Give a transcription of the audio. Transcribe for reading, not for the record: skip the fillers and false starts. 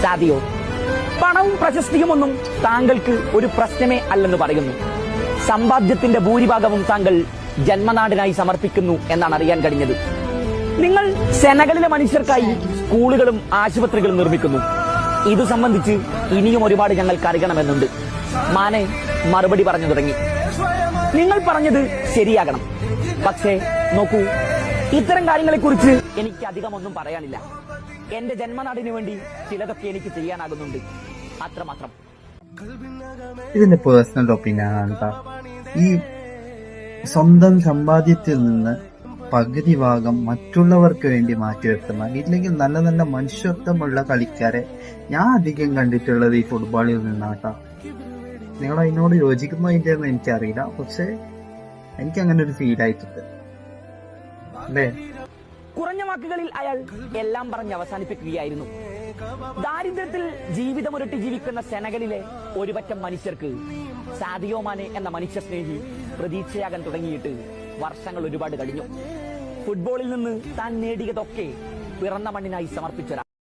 Sadio, പണവും പ്രശസ്തിയും ഒന്നും താങ്കൾക്ക് ഒരു പ്രശ്നമേ അല്ലെന്ന് പറയുന്നു. സമ്പാദ്യത്തിന്റെ ഭൂരിഭാഗവും താങ്കൾ ജന്മനാടിനായി സമർപ്പിക്കുന്നു എന്നാണ് അറിയാൻ കഴിഞ്ഞത്. നിങ്ങൾ സെനഗലിലെ മനുഷ്യർക്കായി സ്കൂളുകളും ആശുപത്രികളും നിർമ്മിക്കുന്നു. ഇതു സംബന്ധിച്ച് ഇനിയും ഒരുപാട് ഞങ്ങൾക്ക് അറിയണമെന്നുണ്ട്. മാനെ മറുപടി പറഞ്ഞു തുടങ്ങി. നിങ്ങൾ പറഞ്ഞത് ശരിയാകണം. പക്ഷേ നോക്കൂ, ഇത്തരം കാര്യങ്ങളെക്കുറിച്ച് എനിക്ക് അധികമൊന്നും പറയാനില്ല. എന്റെ ജന്മനാടിനു വേണ്ടി ചിലതൊക്കെ എനിക്ക് ചെയ്യാനാകുന്നുണ്ട്, അത്രമാത്രം. ഇതിന്റെ പേഴ്സണൽ ഒപ്പീനിയൻ ആണ്. ഈ സ്വന്തം സമ്പാദ്യത്തിൽ നിന്ന് പകുതി ഭാഗം മറ്റുള്ളവർക്ക് വേണ്ടി മാറ്റിവെക്കുന്ന, ഇല്ലെങ്കിൽ നല്ല നല്ല മനുഷ്യത്വമുള്ള കളിക്കാരെ ഞാൻ അധികം കണ്ടിട്ടുള്ളത് ഈ ഫുട്ബോളിൽ നിന്നാട്ടാ. നിങ്ങൾ അതിനോട് യോജിക്കുന്നോ ഇല്ലെന്ന് എനിക്കറിയില്ല, പക്ഷെ എനിക്ക് അങ്ങനെ ഒരു ഫീൽ ആയിട്ടുണ്ട് അല്ലേ. കുറഞ്ഞ വാക്കുകളിൽ അയാൾ എല്ലാം പറഞ്ഞ് അവസാനിപ്പിക്കുകയായിരുന്നു. ദാരിദ്ര്യത്തിൽ ജീവിതമൊരുട്ടി ജീവിക്കുന്ന സെനഗലിലെ ഒരുപറ്റം മനുഷ്യർക്ക് സാദിയോ മാനെ എന്ന മനുഷ്യ സ്നേഹി പ്രതീക്ഷയാകാൻ തുടങ്ങിയിട്ട് വർഷങ്ങൾ ഒരുപാട് കഴിഞ്ഞു. ഫുട്ബോളിൽ നിന്ന് താൻ നേടിയതൊക്കെ പിറന്ന മണ്ണിനായി സമർപ്പിച്ചൊരാൾ.